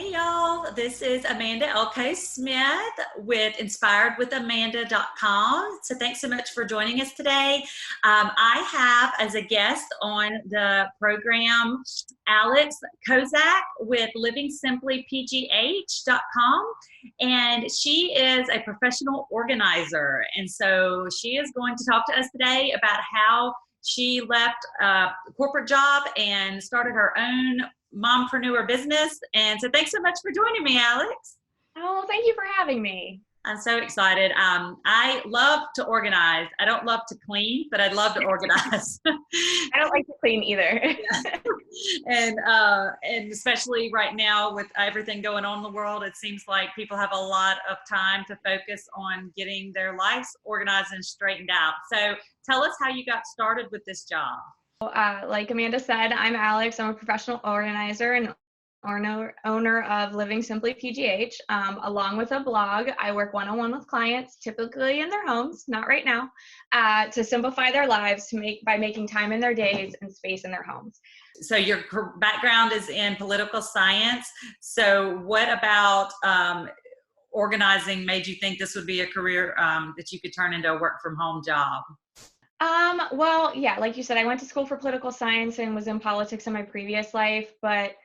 Hey y'all, this is Amanda L.K. Smith with inspiredwithamanda.com. So thanks so much for joining us today. I have as a guest on the program Alex Kozak with livingsimplypgh.com, and she is a professional organizer. And so she is going to talk to us today about how she left a corporate job and started her own mompreneur business. And so thanks so much for joining me, Alex. Oh, thank you for having me. I'm so excited. I love to organize. I don't love to clean, but I love to organize. I don't like to clean either. And especially right now with everything going on in the world, it seems like people have a lot of time to focus on getting their lives organized and straightened out. So tell us how you got started with this job. Like Amanda said, I'm Alex. I'm a professional organizer and owner of Living Simply PGH. Along with a blog, I work one-on-one with clients, typically in their homes, not right now, to simplify their lives by making time in their days and space in their homes. So your background is in political science. So what about organizing made you think this would be a career that you could turn into a work from home job? Well, yeah, like you said, I went to school for political science and was in politics in my previous life, but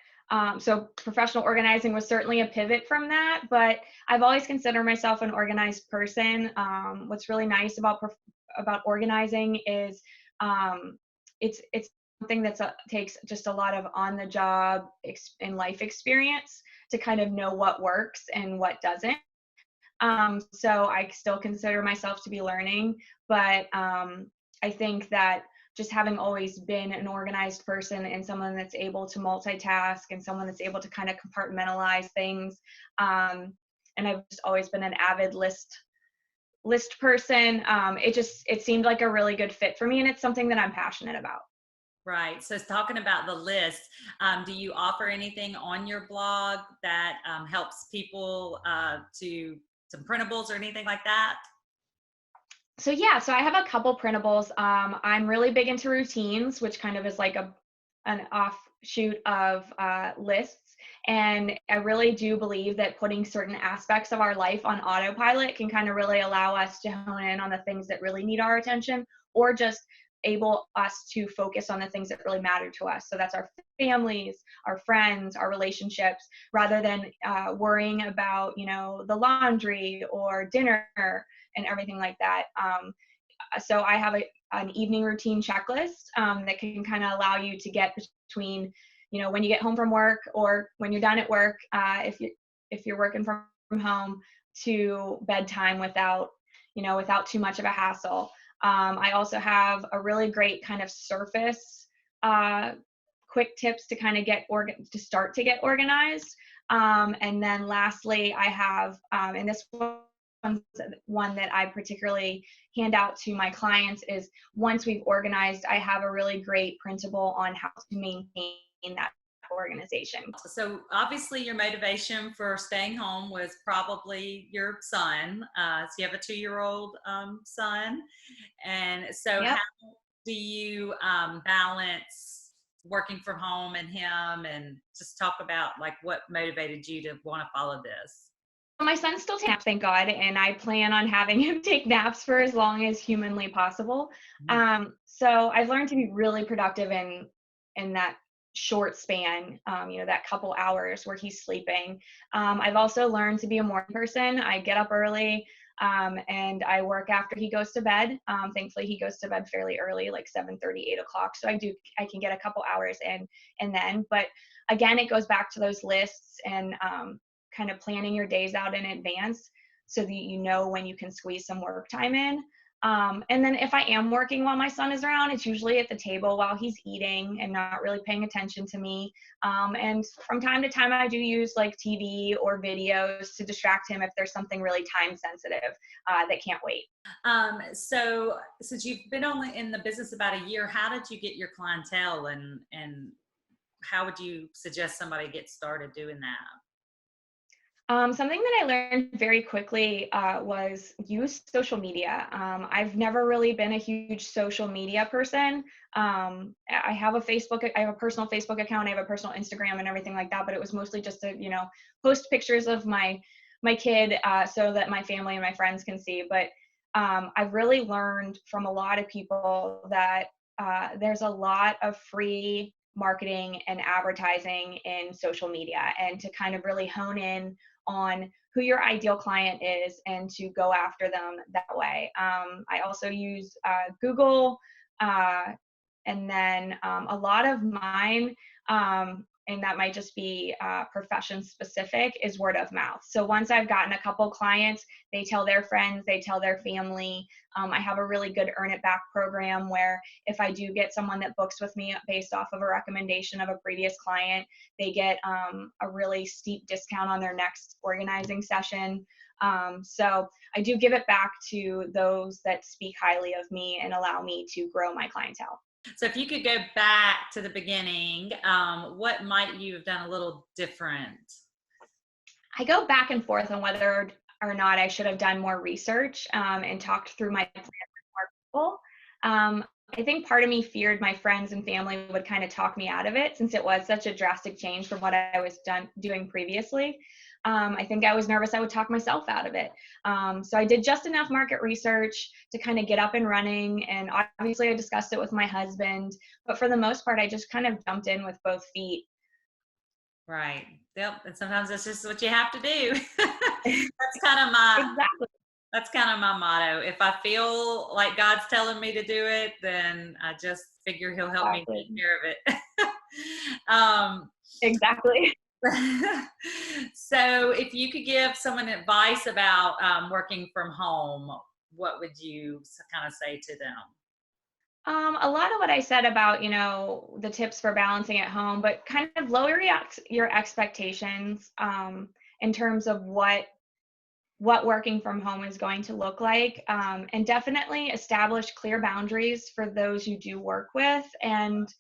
so professional organizing was certainly a pivot from that, but I've always considered myself an organized person. What's really nice about organizing is it's something that takes just a lot of on-the-job and life experience to kind of know what works and what doesn't. So I still consider myself to be learning, but I think that just having always been an organized person and someone that's able to multitask and someone that's able to kind of compartmentalize things, and I've just always been an avid list person, it seemed like a really good fit for me, and it's something that I'm passionate about. Right. So talking about the list, do you offer anything on your blog that helps people to some printables or anything like that? So yeah, so I have a couple printables. I'm really big into routines, which kind of is like an offshoot of lists. And I really do believe that putting certain aspects of our life on autopilot can kind of really allow us to hone in on the things that really need our attention, or just able us to focus on the things that really matter to us. So that's our families, our friends, our relationships, rather than worrying about, the laundry or dinner and everything like that. So I have an evening routine checklist that can kind of allow you to get between, when you get home from work or when you're done at work, if you're working from home, to bedtime without too much of a hassle. I also have a really great kind of surface quick tips to kind of start to get organized. And then lastly, I have, and this one that I particularly hand out to my clients, is once we've organized, I have a really great printable on how to maintain that organization. So obviously your motivation for staying home was probably your son. So you have a 2-year-old son. And so Yep. how do you balance working from home and him, and just talk about like what motivated you to want to follow this? My son still takes naps, thank God, and I plan on having him take naps for as long as humanly possible. So I've learned to be really productive in that short span, that couple hours where he's sleeping. I've also learned to be a morning person. I get up early, and I work after he goes to bed. Thankfully, he goes to bed fairly early, like 7:30, 8 o'clock. So I can get a couple hours in, and then, but again, it goes back to those lists and kind of planning your days out in advance so that you know when you can squeeze some work time in. And then if I am working while my son is around, it's usually at the table while he's eating and not really paying attention to me. And from time to time, I do use like TV or videos to distract him if there's something really time sensitive that can't wait. So since you've been only in the business about a year, how did you get your clientele, and how would you suggest somebody get started doing that? Something that I learned very quickly was use social media. I've never really been a huge social media person. I have a I have a personal Facebook account, I have a personal Instagram and everything like that, but it was mostly just to, post pictures of my kid so that my family and my friends can see. But I've really learned from a lot of people that there's a lot of free marketing and advertising in social media, and to kind of really hone in on who your ideal client is and to go after them that way. I also use Google, uh, and then a lot of mine, and that might just be profession specific, is word of mouth. So once I've gotten a couple clients, they tell their friends, they tell their family. I have a really good earn it back program where if I do get someone that books with me based off of a recommendation of a previous client, they get a really steep discount on their next organizing session. So I do give it back to those that speak highly of me and allow me to grow my clientele. So if you could go back to the beginning, what might you have done a little different? I go back and forth on whether or not I should have done more research and talked through my plan with more people. I think part of me feared my friends and family would kind of talk me out of it, since it was such a drastic change from what I was doing previously. I think I was nervous I would talk myself out of it. So I did just enough market research to kind of get up and running. And obviously I discussed it with my husband, but for the most part, I just kind of jumped in with both feet. Right. Yep. And sometimes that's just what you have to do. That's kind of my Exactly. that's kind of my motto. If I feel like God's telling me to do it, then I just figure He'll help me Exactly. take care of it. um, Exactly. so, if you could give someone advice about working from home, what would you kind of say to them? A lot of what I said about, the tips for balancing at home, but kind of lower your expectations in terms of what working from home is going to look like, and definitely establish clear boundaries for those you do work with, and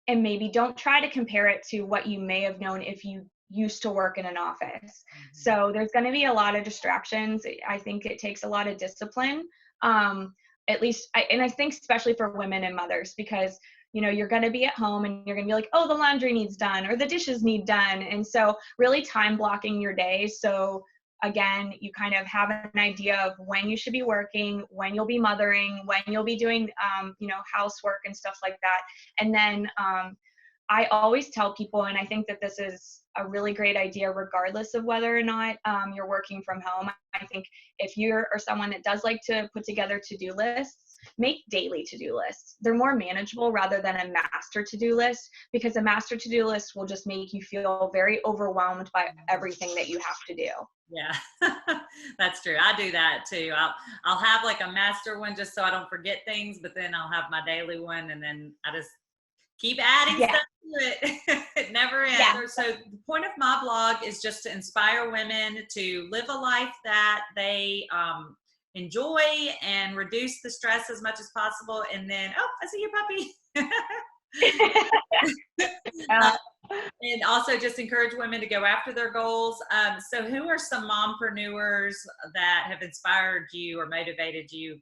maybe don't try to compare it to what you may have known if you used to work in an office. Mhm. So there's going to be a lot of distractions. I think it takes a lot of discipline, at least and I think especially for women and mothers, because you're going to be at home and you're going to be like, oh, the laundry needs done or the dishes need done. And so really time blocking your day, so again, you kind of have an idea of when you should be working, when you'll be mothering, when you'll be doing housework and stuff like that. And then I always tell people, and I think that this is a really great idea regardless of whether or not you're working from home. I think if you're or someone that does like to put together to-do lists, make daily to-do lists. They're more manageable rather than a master to-do list, because a master to-do list will just make you feel very overwhelmed by everything that you have to do. Yeah, that's true. I do that too. I'll have like a master one just so I don't forget things, but then I'll have my daily one, and then I just keep adding Yeah. stuff to it. It never Yeah. ends. So the point of my blog is just to inspire women to live a life that they enjoy and reduce the stress as much as possible. And then, oh, I see your puppy. uh, And also just encourage women to go after their goals. So who are some mompreneurs that have inspired you or motivated you?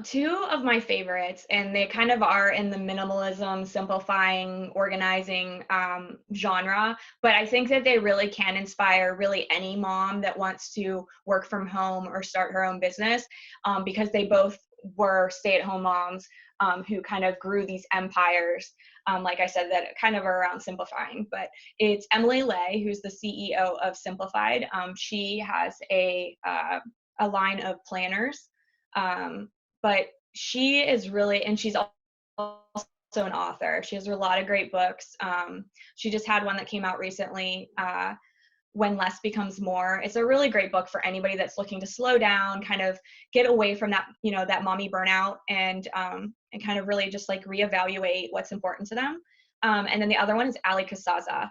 Two of my favorites, and they kind of are in the minimalism, simplifying, organizing genre, but I think that they really can inspire really any mom that wants to work from home or start her own business, because they both were stay-at-home moms who kind of grew these empires, like I said, that kind of are around simplifying. But it's Emily Lay, who's the CEO of Simplified. She has a line of planners, but she is really, and she's also an author. She has a lot of great books. She just had one that came out recently, When Less Becomes More. It's a really great book for anybody that's looking to slow down, kind of get away from that, that mommy burnout, and kind of really just like reevaluate what's important to them. And then the other one is Ali Kasaza.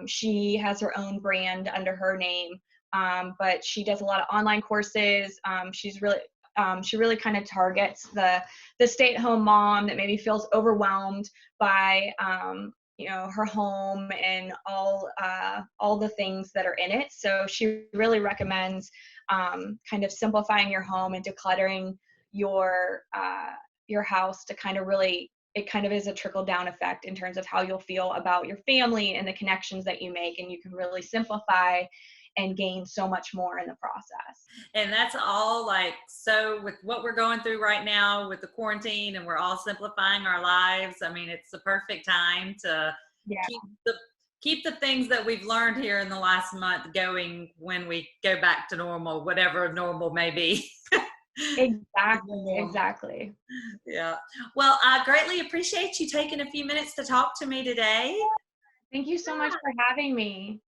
She has her own brand under her name, but she does a lot of online courses. She really kind of targets the stay-at-home mom that maybe feels overwhelmed by her home and all the things that are in it. So she really recommends kind of simplifying your home and decluttering your house to kind of really, it kind of is a trickle down effect in terms of how you'll feel about your family and the connections that you make, and you can really simplify and gain so much more in the process. And that's all like, so with what we're going through right now with the quarantine and we're all simplifying our lives, I mean, it's the perfect time to Yeah, keep the keep the things that we've learned here in the last month going when we go back to normal, whatever normal may be. exactly, exactly. Yeah. Well, I greatly appreciate you taking a few minutes to talk to me today. Thank you so much for having me.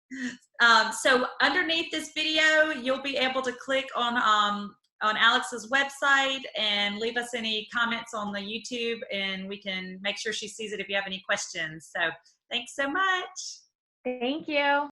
So underneath this video, you'll be able to click on Alex's website and leave us any comments on the YouTube, and we can make sure she sees it if you have any questions. So thanks so much. Thank you.